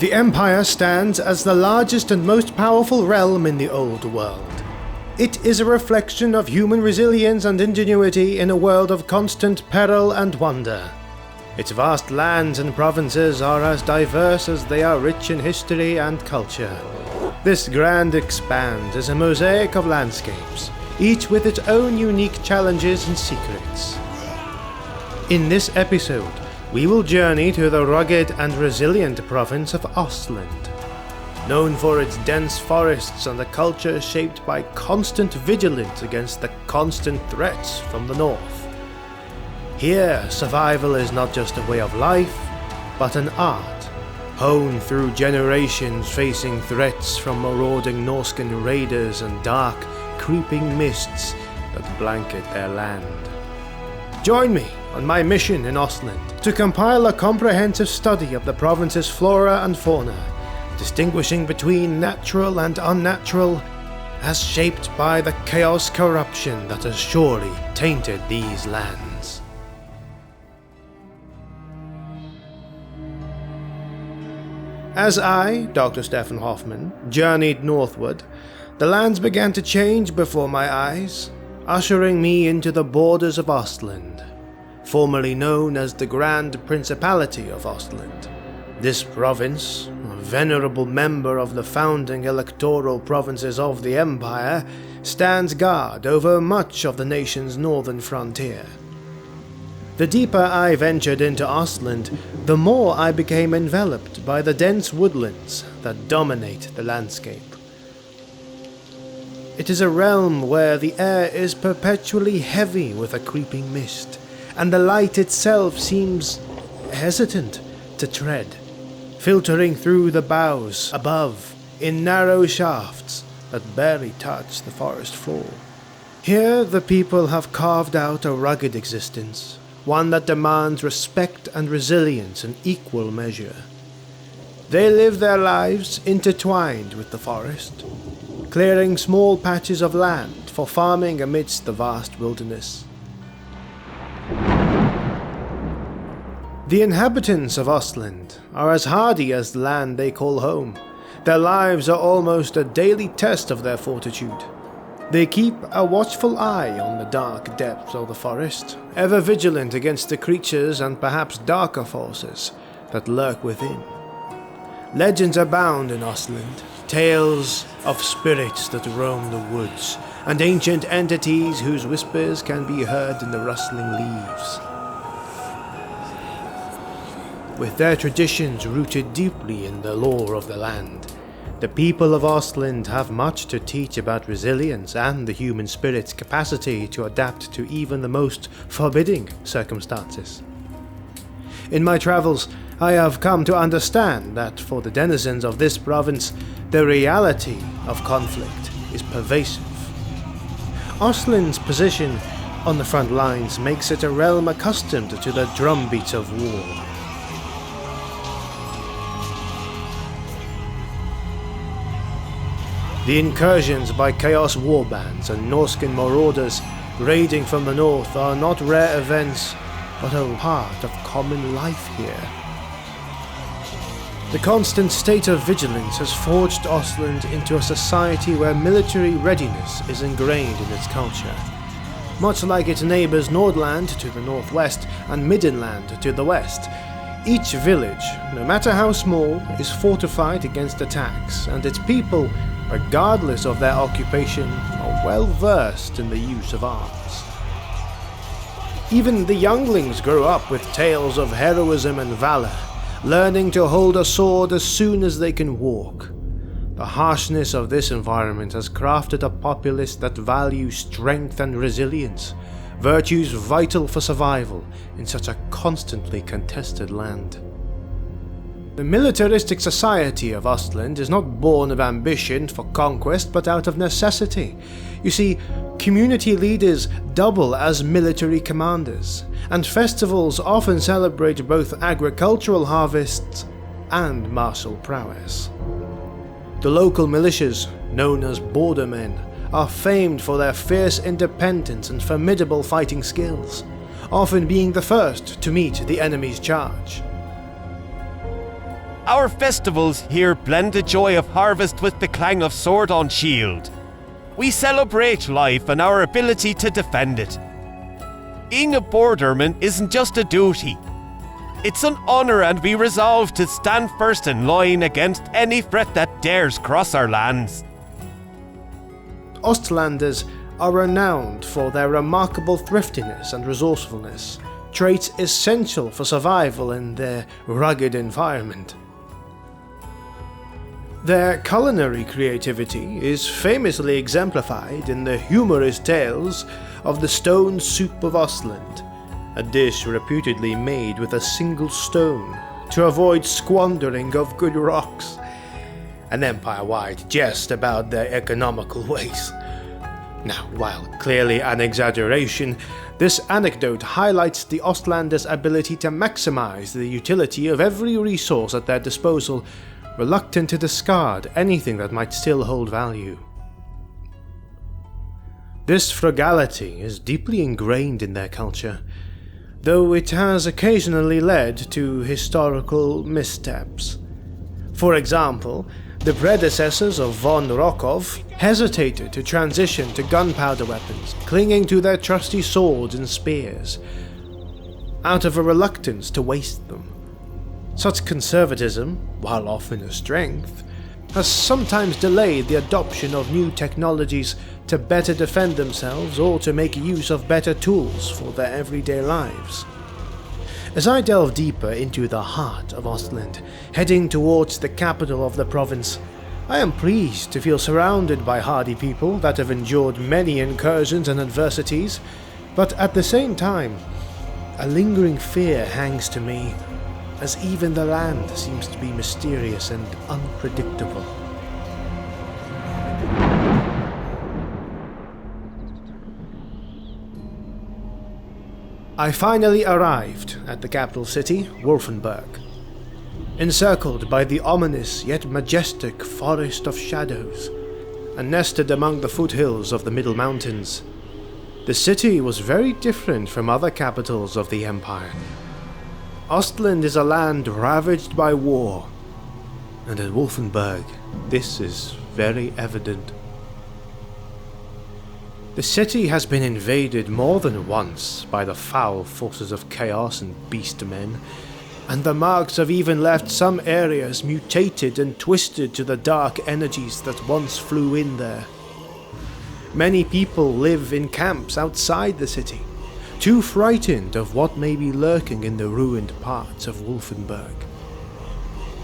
The Empire stands as the largest and most powerful realm in the Old World. It is a reflection of human resilience and ingenuity in a world of constant peril and wonder. Its vast lands and provinces are as diverse as they are rich in history and culture. This grand expanse is a mosaic of landscapes, each with its own unique challenges and secrets. In this episode, we will journey to the rugged and resilient province of Ostland. Known for its dense forests and a culture shaped by constant vigilance against the constant threats from the north. Here, survival is not just a way of life, but an art, honed through generations facing threats from marauding Norscan raiders and dark, creeping mists that blanket their land. Join me on my mission in Ostland to compile a comprehensive study of the province's flora and fauna, distinguishing between natural and unnatural, as shaped by the chaos corruption that has surely tainted these lands. As I, Dr. Stefan Hoffman, journeyed northward, the lands began to change before my eyes, ushering me into the borders of Ostland, formerly known as the Grand Principality of Ostland. This province, a venerable member of the founding electoral provinces of the Empire, stands guard over much of the nation's northern frontier. The deeper I ventured into Ostland, the more I became enveloped by the dense woodlands that dominate the landscape. It is a realm where the air is perpetually heavy with a creeping mist, and the light itself seems hesitant to tread, filtering through the boughs above in narrow shafts that barely touch the forest floor. Here the people have carved out a rugged existence, one that demands respect and resilience in equal measure. They live their lives intertwined with the forest, clearing small patches of land for farming amidst the vast wilderness. The inhabitants of Ostland are as hardy as the land they call home. Their lives are almost a daily test of their fortitude. They keep a watchful eye on the dark depths of the forest, ever vigilant against the creatures and perhaps darker forces that lurk within. Legends abound in Ostland, tales of spirits that roam the woods, and ancient entities whose whispers can be heard in the rustling leaves. With their traditions rooted deeply in the lore of the land, the people of Ostland have much to teach about resilience and the human spirit's capacity to adapt to even the most forbidding circumstances. In my travels, I have come to understand that for the denizens of this province, the reality of conflict is pervasive. Ostland's position on the front lines makes it a realm accustomed to the drumbeats of war. The incursions by Chaos warbands and Norscan marauders raiding from the north are not rare events, but a part of common life here. The constant state of vigilance has forged Ostland into a society where military readiness is ingrained in its culture. Much like its neighbours Nordland to the northwest and Middenland to the west, each village, no matter how small, is fortified against attacks, and its people, regardless of their occupation, are well versed in the use of arms. Even the younglings grow up with tales of heroism and valor, learning to hold a sword as soon as they can walk. The harshness of this environment has crafted a populace that values strength and resilience, virtues vital for survival in such a constantly contested land. The militaristic society of Ostland is not born of ambition for conquest, but out of necessity. You see, community leaders double as military commanders, and festivals often celebrate both agricultural harvests and martial prowess. The local militias, known as bordermen, are famed for their fierce independence and formidable fighting skills, often being the first to meet the enemy's charge. Our festivals here blend the joy of harvest with the clang of sword on shield. We celebrate life and our ability to defend it. Being a borderman isn't just a duty. It's an honour, and we resolve to stand first in line against any threat that dares cross our lands. Ostlanders are renowned for their remarkable thriftiness and resourcefulness, traits essential for survival in their rugged environment. Their culinary creativity is famously exemplified in the humorous tales of the stone soup of Ostland, a dish reputedly made with a single stone to avoid squandering of good rocks. An empire-wide jest about their economical ways. Now, while clearly an exaggeration, this anecdote highlights the Ostlanders' ability to maximize the utility of every resource at their disposal, reluctant to discard anything that might still hold value. This frugality is deeply ingrained in their culture, though it has occasionally led to historical missteps. For example, the predecessors of von Rokov hesitated to transition to gunpowder weapons, clinging to their trusty swords and spears, out of a reluctance to waste them. Such conservatism, while often a strength, has sometimes delayed the adoption of new technologies to better defend themselves or to make use of better tools for their everyday lives. As I delve deeper into the heart of Ostland, heading towards the capital of the province, I am pleased to feel surrounded by hardy people that have endured many incursions and adversities, but at the same time, a lingering fear hangs to me, as even the land seems to be mysterious and unpredictable. I finally arrived at the capital city, Wolfenburg. Encircled by the ominous yet majestic Forest of Shadows, and nested among the foothills of the Middle Mountains, the city was very different from other capitals of the Empire. Ostland is a land ravaged by war, and at Wolfenburg this is very evident. The city has been invaded more than once by the foul forces of chaos and beastmen, and the marks have even left some areas mutated and twisted to the dark energies that once flew in there. Many people live in camps outside the city, too frightened of what may be lurking in the ruined parts of Wolfenburg.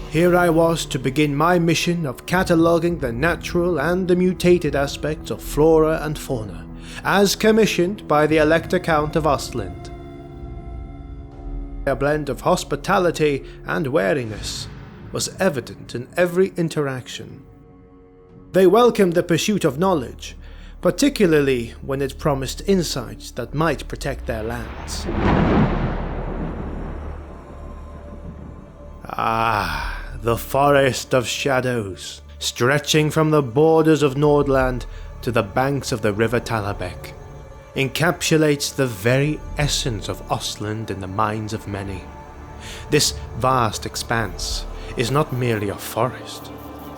Here I was to begin my mission of cataloguing the natural and the mutated aspects of flora and fauna, as commissioned by the Elector Count of Ostland. A blend of hospitality and wariness was evident in every interaction. They welcomed the pursuit of knowledge, particularly when it promised insights that might protect their lands. The Forest of Shadows, stretching from the borders of Nordland to the banks of the River Talabek, encapsulates the very essence of Ostland in the minds of many. This vast expanse is not merely a forest,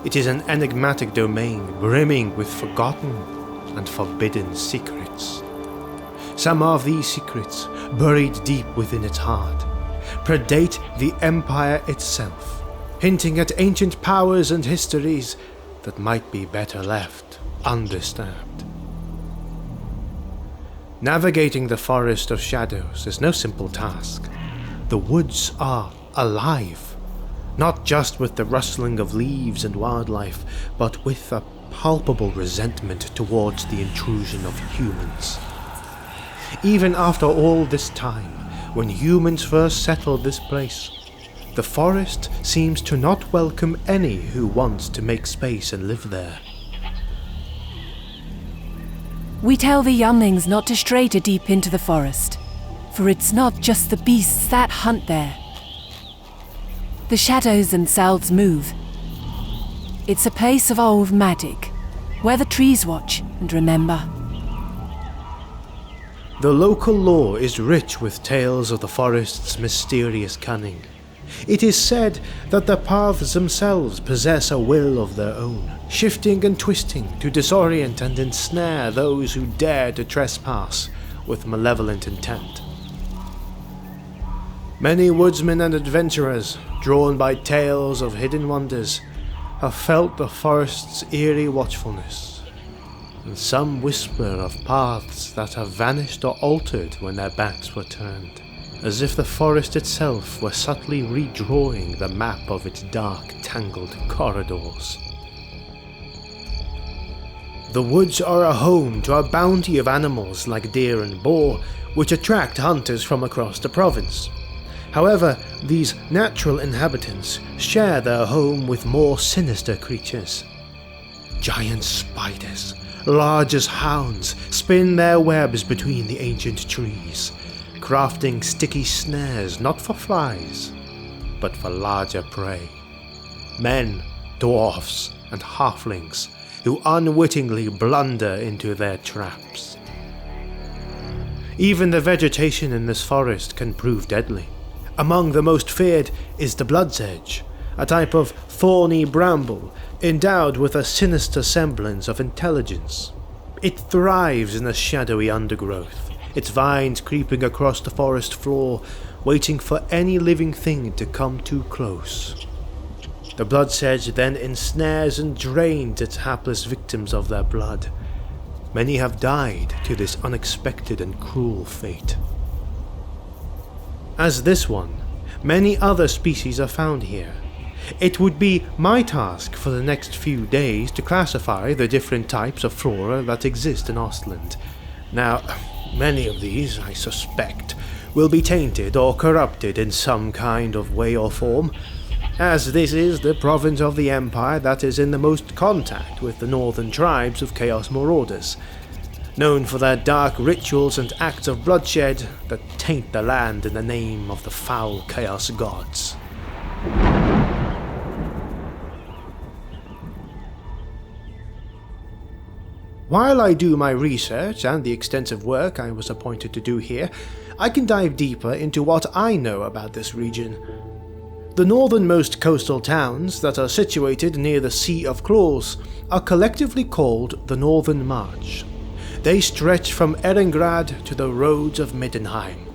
it is an enigmatic domain brimming with forgotten and forbidden secrets. Some of these secrets, buried deep within its heart, predate the Empire itself, hinting at ancient powers and histories that might be better left undisturbed. Navigating the Forest of Shadows is no simple task. The woods are alive, not just with the rustling of leaves and wildlife, but with a palpable resentment towards the intrusion of humans. Even after all this time, when humans first settled this place, the forest seems to not welcome any who want to make space and live there. We tell the younglings not to stray too deep into the forest, for it's not just the beasts that hunt there. The shadows themselves move. It's a place of old magic, where the trees watch and remember. The local lore is rich with tales of the forest's mysterious cunning, It is said that the paths themselves possess a will of their own, shifting and twisting to disorient and ensnare those who dare to trespass with malevolent intent. Many woodsmen and adventurers, drawn by tales of hidden wonders, have felt the forest's eerie watchfulness, and some whisper of paths that have vanished or altered when their backs were turned, as if the forest itself were subtly redrawing the map of its dark, tangled corridors. The woods are a home to a bounty of animals like deer and boar, which attract hunters from across the province. However, these natural inhabitants share their home with more sinister creatures. Giant spiders, large as hounds, spin their webs between the ancient trees, crafting sticky snares not for flies, but for larger prey. Men, dwarfs, and halflings who unwittingly blunder into their traps. Even the vegetation in this forest can prove deadly. Among the most feared is the blood's edge, a type of thorny bramble endowed with a sinister semblance of intelligence. It thrives in the shadowy undergrowth, its vines creeping across the forest floor, waiting for any living thing to come too close. The bloodsedge then ensnares and drains its hapless victims of their blood. Many have died to this unexpected and cruel fate. As this one, many other species are found here. It would be my task for the next few days to classify the different types of flora that exist in Ostland. Now, many of these, I suspect, will be tainted or corrupted in some kind of way or form, as this is the province of the Empire that is in the most contact with the northern tribes of Chaos Marauders, known for their dark rituals and acts of bloodshed that taint the land in the name of the foul Chaos Gods. While I do my research and the extensive work I was appointed to do here, I can dive deeper into what I know about this region. The northernmost coastal towns that are situated near the Sea of Claws are collectively called the Northern March. They stretch from Erengrad to the roads of Middenheim.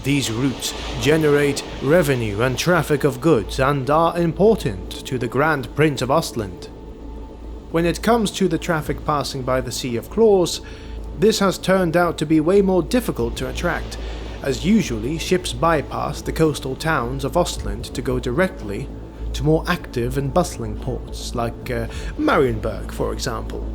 These routes generate revenue and traffic of goods and are important to the Grand Prince of Ostland. When it comes to the traffic passing by the Sea of Claws, this has turned out to be way more difficult to attract, as usually ships bypass the coastal towns of Ostland to go directly to more active and bustling ports like Marienburg, for example.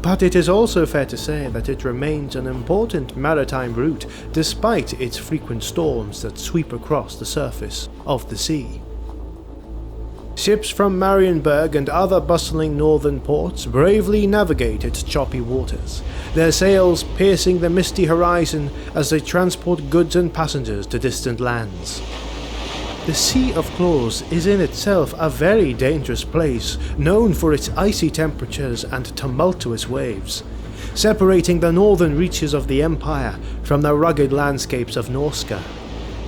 But it is also fair to say that it remains an important maritime route despite its frequent storms that sweep across the surface of the sea. Ships from Marienburg and other bustling northern ports bravely navigate its choppy waters, their sails piercing the misty horizon as they transport goods and passengers to distant lands. The Sea of Claws is in itself a very dangerous place, known for its icy temperatures and tumultuous waves, separating the northern reaches of the Empire from the rugged landscapes of Norscan.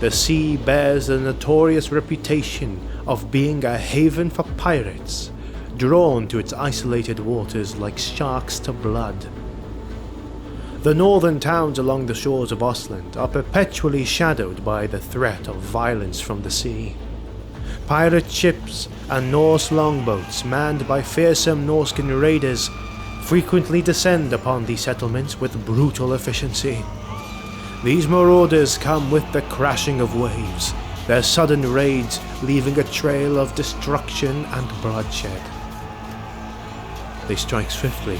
The sea bears the notorious reputation of being a haven for pirates, drawn to its isolated waters like sharks to blood. The northern towns along the shores of Ostland are perpetually shadowed by the threat of violence from the sea. Pirate ships and Norse longboats manned by fearsome Norscan raiders frequently descend upon these settlements with brutal efficiency. These marauders come with the crashing of waves, their sudden raids leaving a trail of destruction and bloodshed. They strike swiftly,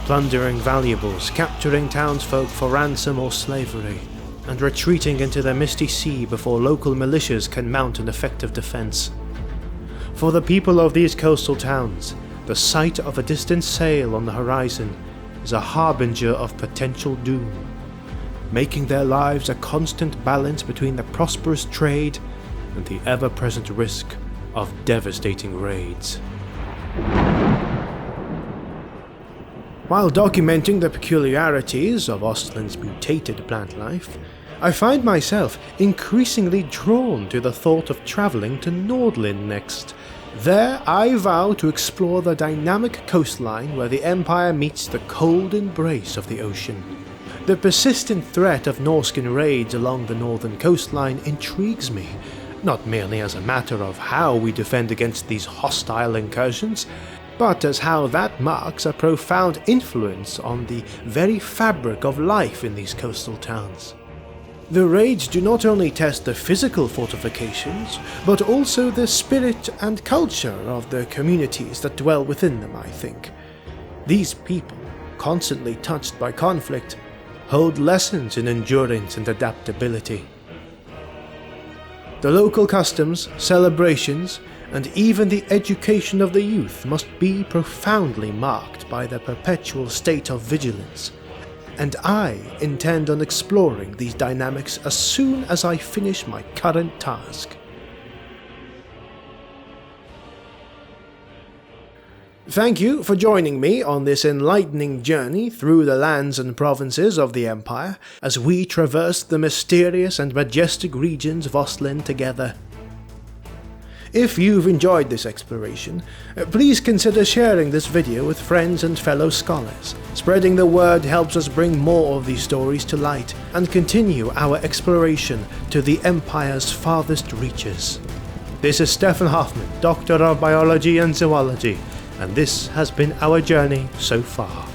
plundering valuables, capturing townsfolk for ransom or slavery, and retreating into the misty sea before local militias can mount an effective defense. For the people of these coastal towns, the sight of a distant sail on the horizon is a harbinger of potential doom, making their lives a constant balance between the prosperous trade and the ever-present risk of devastating raids. While documenting the peculiarities of Ostland's mutated plant life, I find myself increasingly drawn to the thought of travelling to Nordland next. There I vow to explore the dynamic coastline where the Empire meets the cold embrace of the ocean. The persistent threat of Norscan raids along the northern coastline intrigues me, not merely as a matter of how we defend against these hostile incursions, but as how that marks a profound influence on the very fabric of life in these coastal towns. The raids do not only test the physical fortifications, but also the spirit and culture of the communities that dwell within them, I think. These people, constantly touched by conflict, hold lessons in endurance and adaptability. The local customs, celebrations, and even the education of the youth must be profoundly marked by the perpetual state of vigilance, and I intend on exploring these dynamics as soon as I finish my current task. Thank you for joining me on this enlightening journey through the lands and provinces of the Empire as we traverse the mysterious and majestic regions of Ostland together. If you've enjoyed this exploration, please consider sharing this video with friends and fellow scholars. Spreading the word helps us bring more of these stories to light and continue our exploration to the Empire's farthest reaches. This is Stefan Hoffman, Doctor of Biology and Zoology, and this has been our journey so far.